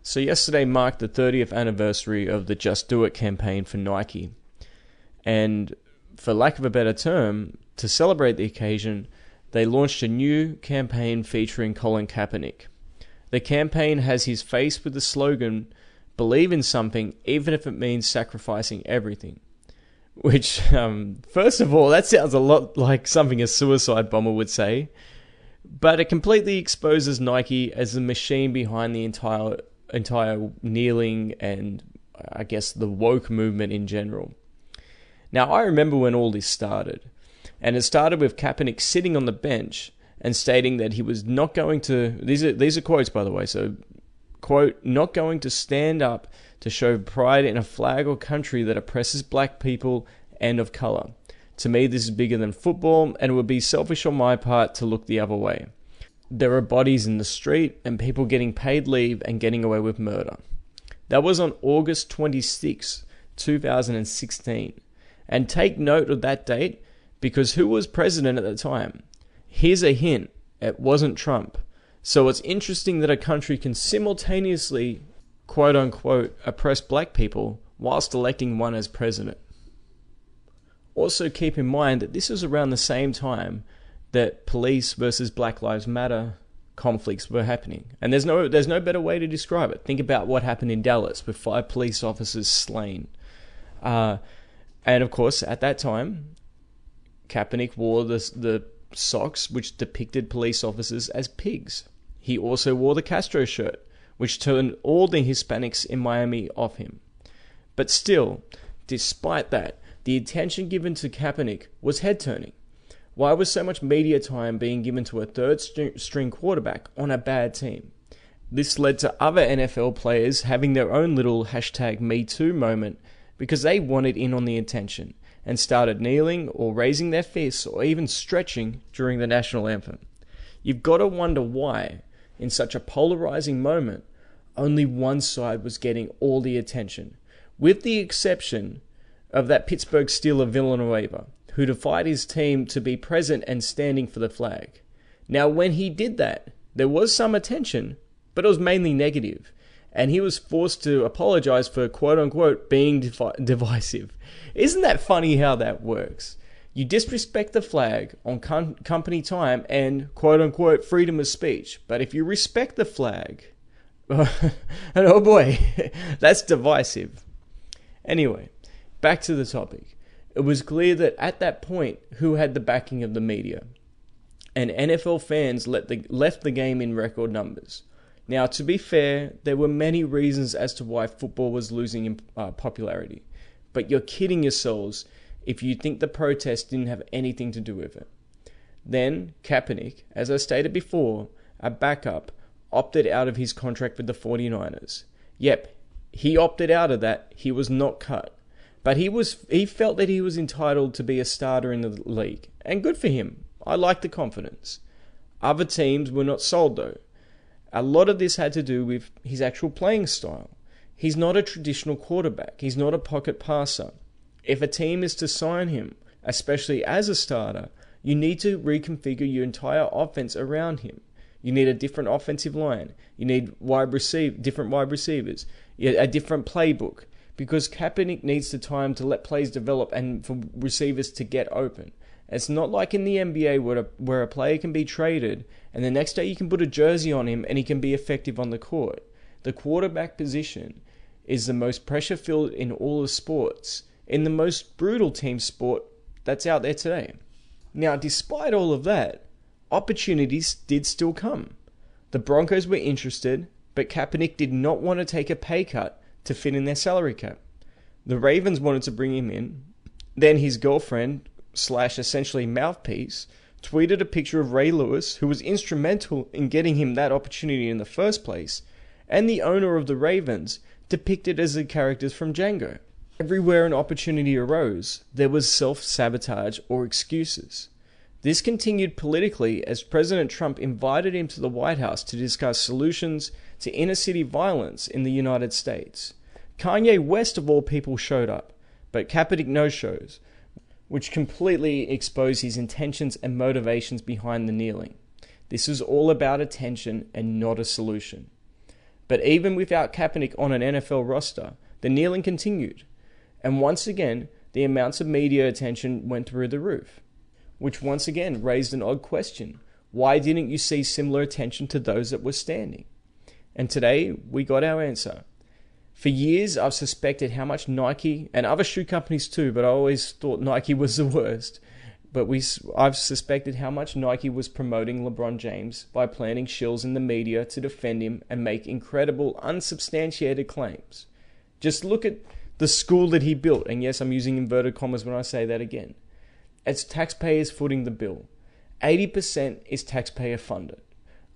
So yesterday marked the 30th anniversary of the Just Do It campaign for Nike. And for lack of a better term, to celebrate the occasion, they launched a new campaign featuring Colin Kaepernick. The campaign has his face with the slogan, "Believe in something, even if it means sacrificing everything." Which, first of all, that sounds a lot like something a suicide bomber would say. But it completely exposes Nike as the machine behind the entire kneeling and, I guess, the woke movement in general. Now, I remember when all this started. And it started with Kaepernick sitting on the bench and stating that he was not going to... These are quotes, by the way. So, quote, "not going to stand up to show pride in a flag or country that oppresses black people and of color. To me, this is bigger than football, and it would be selfish on my part to look the other way. There are bodies in the street and people getting paid leave and getting away with murder." That was on August 26, 2016. And take note of that date, because who was president at the time? Here's a hint. It wasn't Trump. So it's interesting that a country can simultaneously, quote unquote, oppress black people whilst electing one as president. Also keep in mind that this was around the same time that police versus Black Lives Matter conflicts were happening. And there's no better way to describe it. Think about what happened in Dallas with 5 police officers slain. And of course, at that time, Kaepernick wore the socks which depicted police officers as pigs. He also wore the Castro shirt, which turned all the Hispanics in Miami off him. But still, despite that, the attention given to Kaepernick was head-turning. Why was so much media time being given to a third-string quarterback on a bad team? This led to other NFL players having their own little #MeToo moment because they wanted in on the attention and started kneeling or raising their fists or even stretching during the national anthem. You've got to wonder why, in such a polarizing moment, only one side was getting all the attention, with the exception of that Pittsburgh Steeler Villanueva, who defied his team to be present and standing for the flag. Now, when he did that, there was some attention, but it was mainly negative, and he was forced to apologize for, quote-unquote, being divisive. Isn't that funny how that works? You disrespect the flag on company time and, quote-unquote, freedom of speech, but if you respect the flag, oh boy, that's divisive. Anyway, back to the topic. It was clear that at that point, who had the backing of the media? And NFL fans left the game in record numbers. Now, to be fair, there were many reasons as to why football was losing in popularity. But you're kidding yourselves if you think the protest didn't have anything to do with it. Then, Kaepernick, as I stated before, a backup, opted out of his contract with the 49ers. Yep, he opted out of that. He was not cut. But he felt that he was entitled to be a starter in the league. And good for him. I like the confidence. Other teams were not sold though. A lot of this had to do with his actual playing style. He's not a traditional quarterback. He's not a pocket passer. If a team is to sign him, especially as a starter, you need to reconfigure your entire offense around him. You need a different offensive line. You need different wide receivers. A different playbook. Because Kaepernick needs the time to let plays develop and for receivers to get open. It's not like in the NBA where a player can be traded and the next day you can put a jersey on him and he can be effective on the court. The quarterback position is the most pressure-filled in all of sports, in the most brutal team sport that's out there today. Now, despite all of that, opportunities did still come. The Broncos were interested, but Kaepernick did not want to take a pay cut to fit in their salary cap. The Ravens wanted to bring him in. Then his girlfriend / essentially mouthpiece tweeted a picture of Ray Lewis, who was instrumental in getting him that opportunity in the first place, and the owner of the Ravens, depicted as the characters from Django. Everywhere an opportunity arose, there was self-sabotage or excuses. This continued politically as President Trump invited him to the White House to discuss solutions to inner-city violence in the United States. Kanye West, of all people, showed up, but Kaepernick no-shows, which completely exposed his intentions and motivations behind the kneeling. This is all about attention and not a solution. But even without Kaepernick on an NFL roster, the kneeling continued. And once again, the amounts of media attention went through the roof, which once again raised an odd question. Why didn't you see similar attention to those that were standing? And today, we got our answer. For years, I've suspected how much Nike, and other shoe companies too, but I always thought Nike was the worst, but I've suspected how much Nike was promoting LeBron James by planting shills in the media to defend him and make incredible, unsubstantiated claims. Just look at the school that he built, and yes, I'm using inverted commas when I say that again. It's taxpayers footing the bill. 80% is taxpayer funded.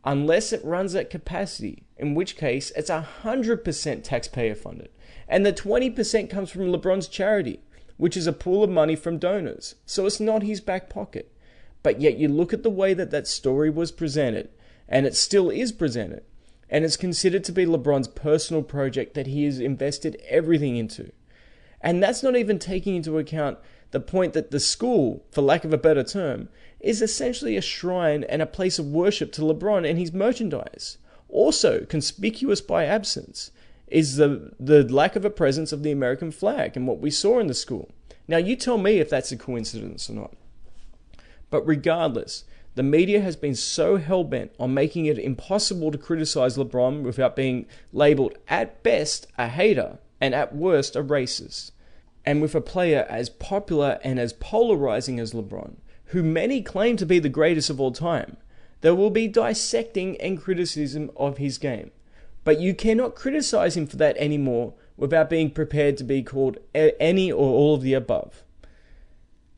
Unless it runs at capacity, in which case it's 100% taxpayer funded. And the 20% comes from LeBron's charity, which is a pool of money from donors. So it's not his back pocket. But yet you look at the way that that story was presented, and it still is presented, and it's considered to be LeBron's personal project that he has invested everything into. And that's not even taking into account the point that the school, for lack of a better term, is essentially a shrine and a place of worship to LeBron and his merchandise. Also, conspicuous by absence is the lack of a presence of the American flag and what we saw in the school. Now, you tell me if that's a coincidence or not. But regardless, the media has been so hell-bent on making it impossible to criticize LeBron without being labeled at best a hater and at worst a racist. And with a player as popular and as polarizing as LeBron, who many claim to be the greatest of all time, there will be dissecting and criticism of his game. But you cannot criticize him for that anymore without being prepared to be called any or all of the above.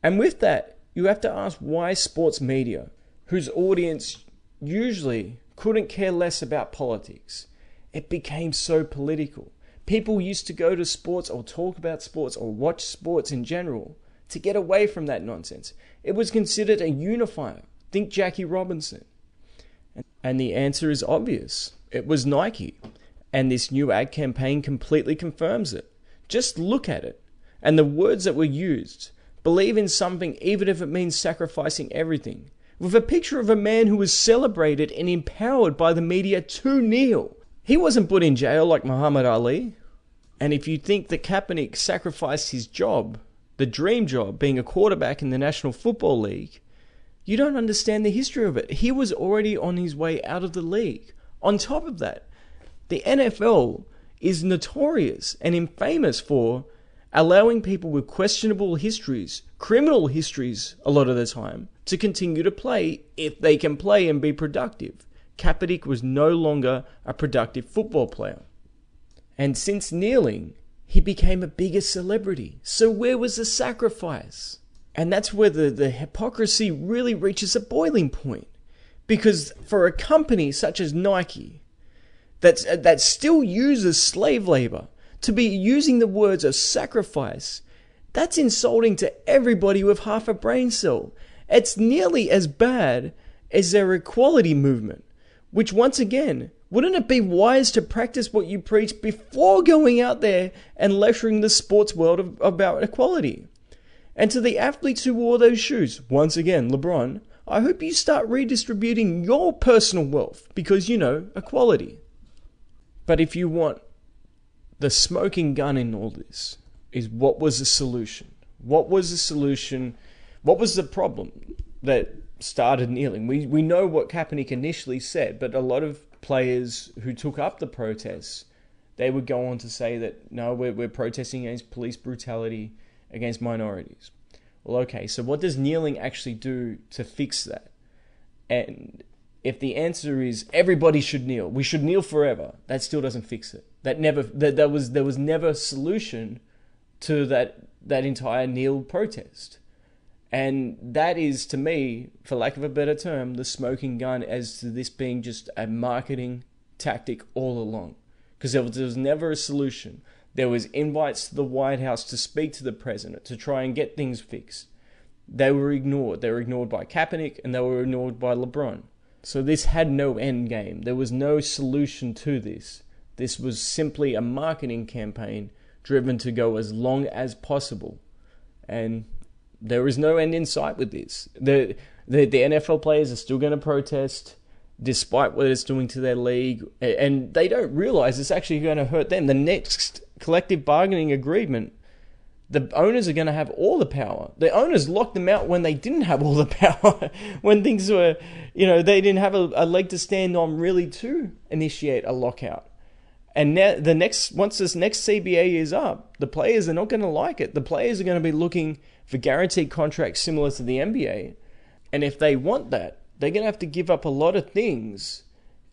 And with that, you have to ask why sports media, whose audience usually couldn't care less about politics, it became so political. People used to go to sports or talk about sports or watch sports in general to get away from that nonsense. It was considered a unifier. Think Jackie Robinson. And the answer is obvious. It was Nike. And this new ad campaign completely confirms it. Just look at it. And the words that were used. Believe in something even if it means sacrificing everything. With a picture of a man who was celebrated and empowered by the media to kneel. He wasn't put in jail like Muhammad Ali. And if you think that Kaepernick sacrificed his job, the dream job, being a quarterback in the National Football League, you don't understand the history of it. He was already on his way out of the league. On top of that, the NFL is notorious and infamous for allowing people with questionable histories, criminal histories a lot of the time, to continue to play if they can play and be productive. Kaepernick was no longer a productive football player. And since kneeling, he became a bigger celebrity. So where was the sacrifice? And that's where the hypocrisy really reaches a boiling point. Because for a company such as Nike, that still uses slave labor, to be using the words of sacrifice, that's insulting to everybody with half a brain cell. It's nearly as bad as their equality movement. Which once again, wouldn't it be wise to practice what you preach before going out there and lecturing the sports world about equality? And to the athletes who wore those shoes, once again, LeBron, I hope you start redistributing your personal wealth because, equality. But if you want the smoking gun in all this, is what was the solution? What was the solution? What was the problem that started kneeling? We know what Kaepernick initially said, but a lot of players who took up the protests, they would go on to say that, no, we're protesting against police brutality against minorities. Well, okay, so what does kneeling actually do to fix that? And if the answer is everybody should kneel, we should kneel forever, that still doesn't fix it. There was never a solution to that entire kneel protest. And that is, to me, for lack of a better term, the smoking gun as to this being just a marketing tactic all along. Because there was never a solution. There was invites to the White House to speak to the president, to try and get things fixed. They were ignored. They were ignored by Kaepernick and they were ignored by LeBron. So this had no end game. There was no solution to this. This was simply a marketing campaign driven to go as long as possible. And there is no end in sight with this. The NFL players are still going to protest. despite what it's doing to their league. And they don't realize it's actually going to hurt them. The next collective bargaining agreement, the owners are going to have all the power. The owners locked them out when they didn't have all the power, when things were, they didn't have a leg to stand on really to initiate a lockout. And now once this next CBA is up, the players are not going to like it. The players are going to be looking for guaranteed contracts similar to the NBA. And if they want that, they're going to have to give up a lot of things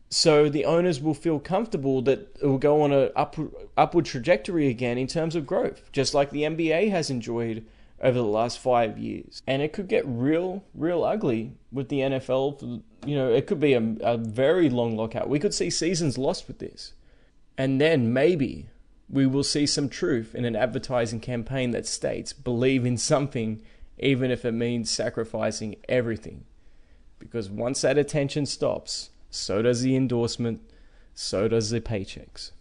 so the owners will feel comfortable that it will go on an upward trajectory again in terms of growth, just like the NBA has enjoyed over the last 5 years. And it could get real ugly with the NFL. It could be a very long lockout. We could see seasons lost with this. And then maybe we will see some truth in an advertising campaign that states believe in something, even if it means sacrificing everything. Because once that attention stops, so does the endorsement, so does the paychecks.